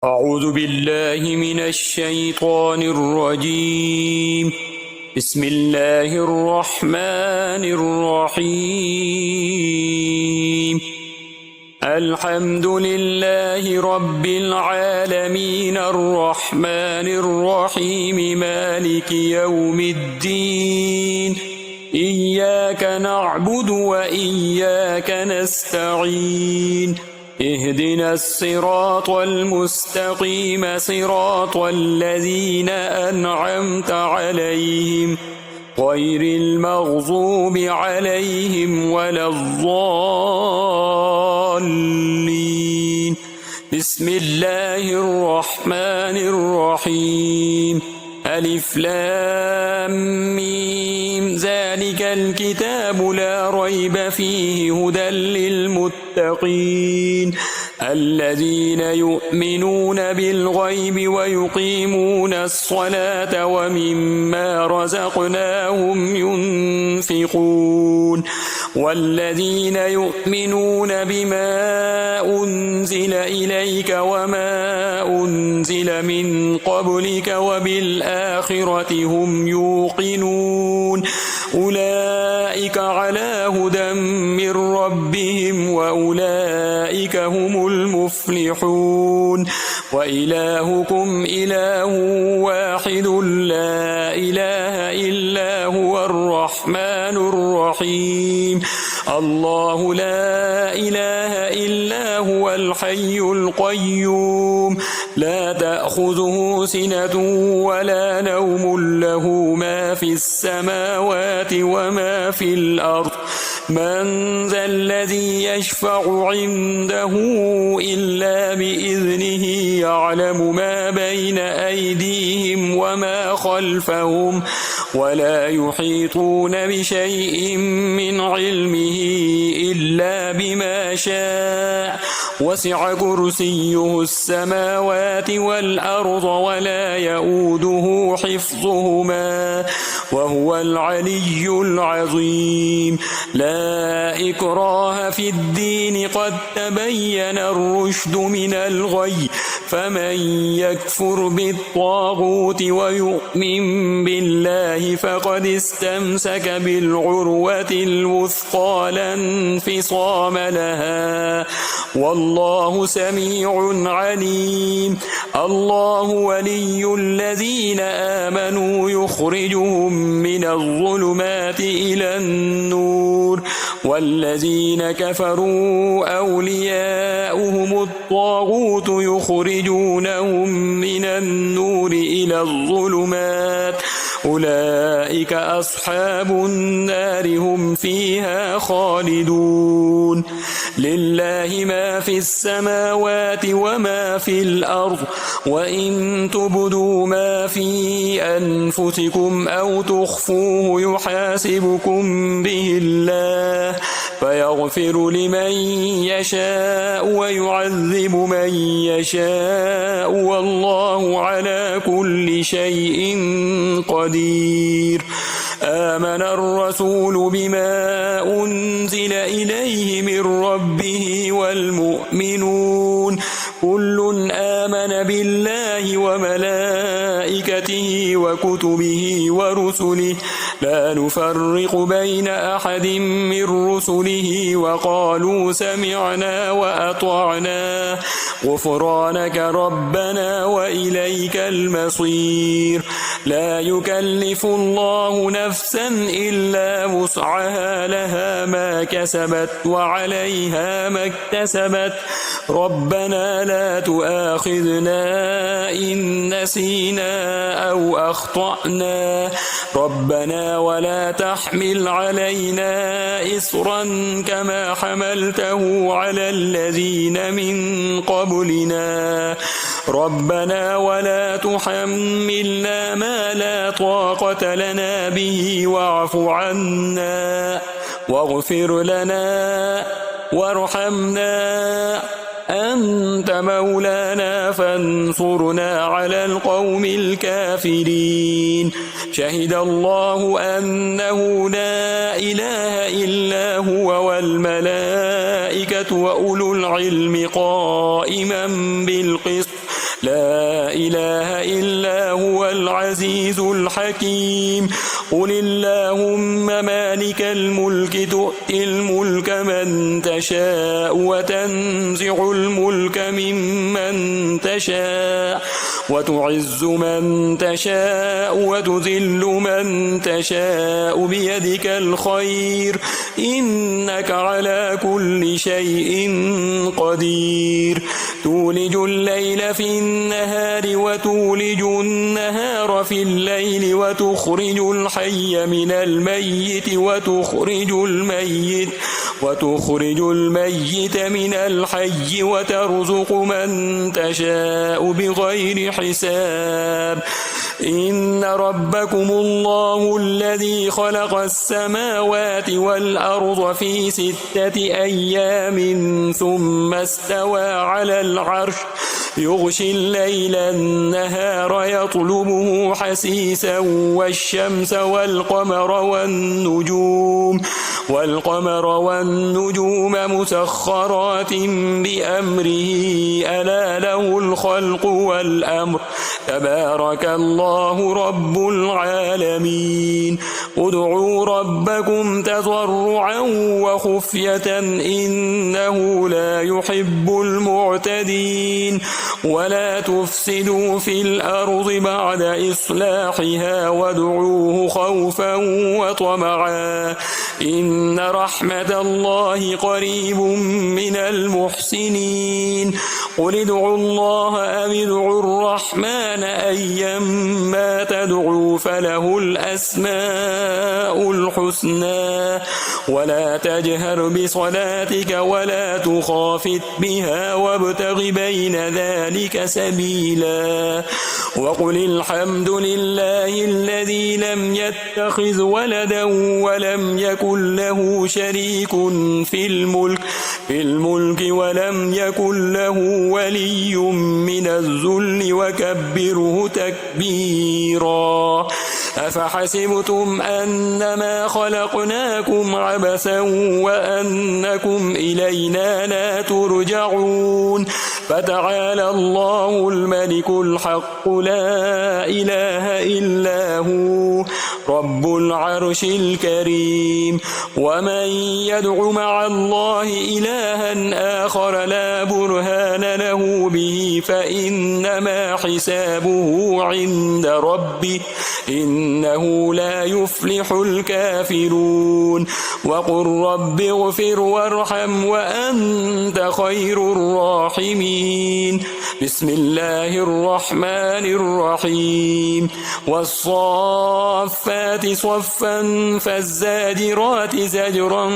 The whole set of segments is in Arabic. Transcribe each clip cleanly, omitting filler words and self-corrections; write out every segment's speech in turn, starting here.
أعوذ بالله من الشيطان الرجيم. بسم الله الرحمن الرحيم. الحمد لله رب العالمين الرحمن الرحيم مالك يوم الدين. إياك نعبد وإياك نستعين. اهدنا الصراط المستقيم صراط الذين أنعمت عليهم غير المغضوب عليهم ولا الضالين. بسم الله الرحمن الرحيم. ألف لام ميم ذلك الكتاب لا ريب فيه هدى للمتقين الذين يؤمنون بالغيب ويقيمون الصلاة ومما رزقناهم ينفقون والذين يؤمنون بما أنزل إليك وما أنزل من قبلك وبالآخرة هم يوقنون أولئك على هدى من ربهم وأولئك هم المفلحون. وإلهكم إله واحد لا إله إلا هو الرحمن الرحيم. الله لا إله إلا هو الحي القيوم لا تأخذه سنة ولا نوم له ما في السماوات وما في الأرض. من ذا الذي يشفع عنده إلا بإذنه يعلم ما بين أيديهم وما خلفهم ولا يحيطون بشيء من علمه إلا بما شاء وسع كرسيه السماوات والأرض ولا يؤوده حفظهما وهو العلي العظيم. لا إكراه في الدين قد تبين الرشد من الغي فمن يكفر بالطاغوت ويؤمن بالله فقد استمسك بالعروة الوثقى لا انفصام لها والله سميع عليم. الله ولي الذين آمنوا يخرجهم من الظلمات إلى النور والذين كفروا أولياؤهم الطاغوت يخرجونهم من النور إلى الظلمات أولئك أصحاب النار هم فيها خالدون. لله ما في السماوات وما في الأرض وإن تبدوا ما في أنفسكم أو تخفوه يحاسبكم به الله فيغفر لمن يشاء ويعذب من يشاء والله على كل شيء قدير. آمن الرسول بما أنزل إليه من ربه والمؤمنون كل آمن بالله وملائكته وكتبه ورسله لا نفرق بين أحد من رسله وقالوا سمعنا وأطعنا غفرانك ربنا وإليك المصير. لا يكلف الله نفسا إلا وسعها لها ما كسبت وعليها ما اكتسبت ربنا لا تؤاخذنا إن نسينا أو أخطأنا ربنا ولا تحمل علينا إصرا كما حملته على الذين من قبلنا ربنا ولا تحملنا ما لا طاقة لنا به واعف عنا واغفر لنا وارحمنا أنت مولانا فانصرنا على القوم الكافرين. شهد الله أنه لا إله إلا هو والملائكة وأولو العلم قائما بالقسط لا إله إلا هو العزيز الحكيم قل اللهم مالك الملك تؤتي الملك من تشاء وتنزع الملك ممن تشاء وتعز من تشاء وتذل من تشاء بيدك الخير إنك على كل شيء قدير تولج الليل في النهار وتولج النهار في الليل وتخرج الحي من الميت وتخرج الميت من الحي وترزق من تشاء بغير حساب إن ربكم الله الذي خلق السماوات والأرض في 6 أيام ثم استوى على العرش يغشي الليل النهار يطلبه حسيسا والشمس والقمر والنجوم مسخرات بأمره ألا له الخلق والأمر تبارك الله رب العالمين ادعوا ربكم تضرعا وخفية إنه لا يحب المعتدين ولا تفسدوا في الأرض بعد إصلاحها وادعوه خوفا وطمعا إن رحمة الله قريب من المحسنين قل ادعوا الله أو ادعوا الرحمن أيما تدعوا فله الأسماء الحسنى ولا تجهر بصلاتك ولا تخافت بها وابتغ بين ذلك سبيلا وقل الحمد لله الذي لم يتخذ ولدا ولم يكن له شريك في الملك ولم يكن له ولي من الذل وكبره تكبيرا أفحسبتم أنما خلقناكم عبثا وأنكم إلينا لا ترجعون فتعالى الله الملك الحق لا إله إلا هو رب العرش الكريم ومن يدع مع الله إلها آخر لا برهان له به فإنما حسابه عند ربه إنه لا يفلح الكافرون وقل رب اغفر وارحم وأنت خير الراحمين بسم الله الرحمن الرحيم والصافات صفا فالزاجرات زجرا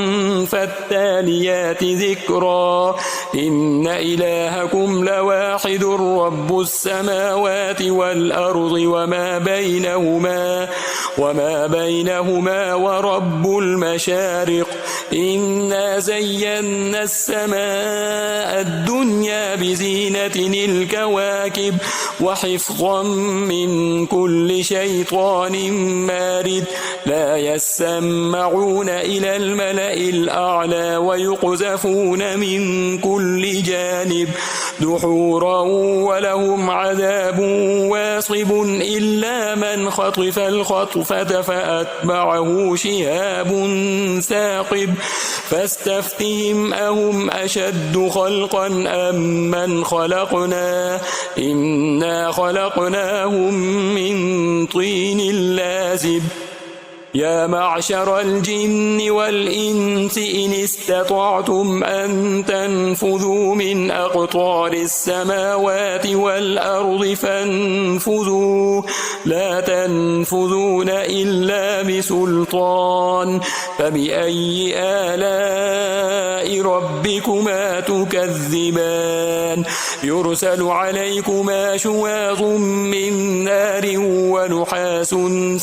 فالتاليات ذكرا إن إلهكم لواحد رب السماوات والأرض وما بينهما ورب المشارق إنا زينا السماء الدنيا بزينة الكواكب وحفظا من كل شيطان مارد لا يسمعون إلى الملأ الأعلى ويقذفون من كل جانب دحورا ولهم عذاب واصب إلا من خطف الخطفة فأتبعه شهاب ثاقب فاستفتهم أهم أشد خلقا أم من خلقنا إنا خلقناهم من طين لازب يا معشر الجن والإنس إن استطعتم أن تنفذوا من أقطار السماوات والأرض فانفذوا لا تنفذون إلا بسلطان فبأي آلاء ربكما تكذبان يرسل عليكما شواظ من نار ونحاس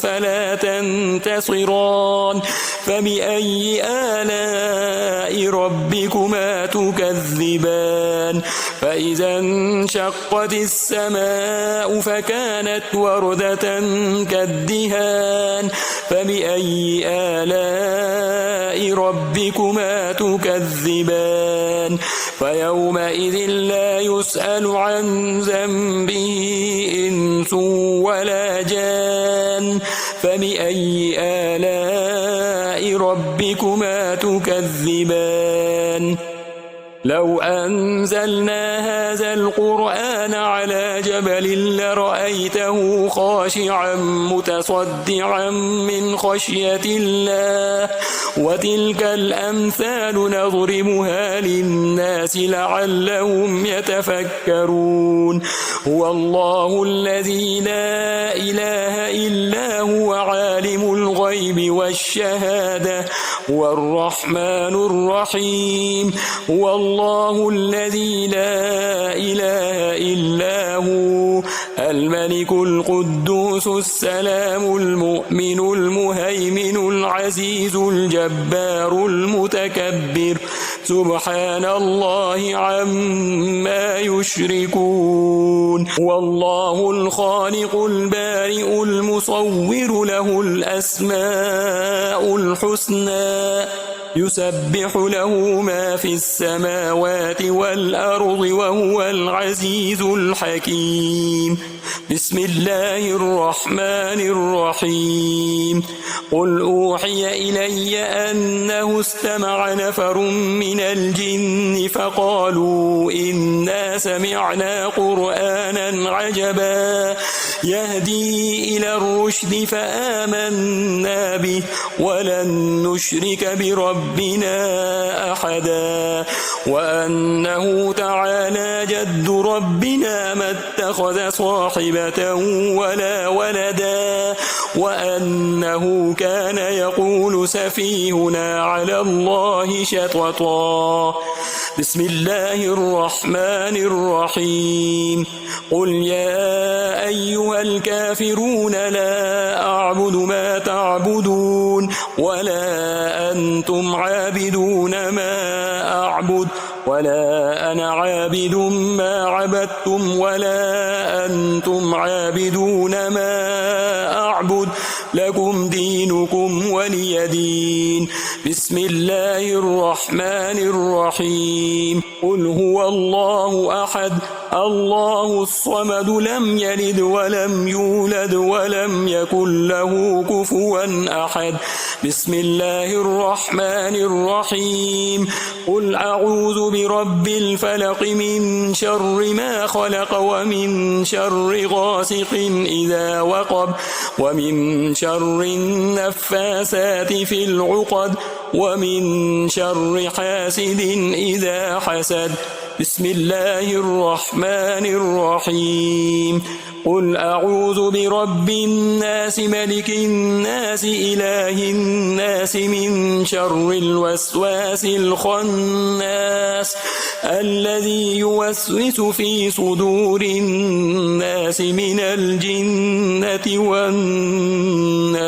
فلا تنتهون ينتصران فبأي آلاء ربكما تكذبان فإذا انشقت السماء فكانت وردة كالدهان فبأي آلاء ربكما تكذبان فيومئذ لا يسأل عن ذنبه إنس ولا جان فبأي آلاء ربكما تكذبان لو أنزلنا هذا القرآن على جبل لرأيته خاشعا متصدعا من خشية الله وتلك الأمثال نضربها للناس لعلهم يتفكرون هو الله الذي لا إله إلا هو عالم الغيب والشهادة هو الرحمن الرحيم هو الله الذي لا إله إلا هو الملك القدوس السلام المؤمن المهيمن العزيز الجبار المتكبر سبحان الله عما يشركون هو الله الخالق البارئ المصور له الأسماء الحسنى يسبح له ما في السماوات والأرض وهو العزيز الحكيم بسم الله الرحمن الرحيم قل أوحي إلي أنه استمع نفر من الجن فقالوا إنا سمعنا قرآنا عجبا يهدي إلى الرشد فآمنا به ولن نشرك بربنا أحدا وأنه تعالى جد ربنا ما اتخذ صاحبة ولا ولدا وأنه كان يقول سفيهنا على الله شططا بسم الله الرحمن الرحيم قل يا أيها الكافرون لا أعبد ما تعبدون ولا أنتم عابدون ما أعبد ولا أنا عابد ما عبدتم ولا أنتم عابدون ما أعبد لكم دينكم ولي دين بسم الله الرحمن الرحيم قل هو الله أحد الله الصمد لم يلد ولم يولد ولم يكن له كفوا أحد بسم الله الرحمن الرحيم قل أعوذ برب الفلق من شر ما خلق ومن شر غاسق إذا وقب ومن شر النفاثات في العقد ومن شر حاسد إذا حسد بسم الله الرحمن الرحيم قل أعوذ برب الناس ملك الناس إله الناس من شر الوسواس الخناس الذي يوسوس في صدور الناس من الجنة والناس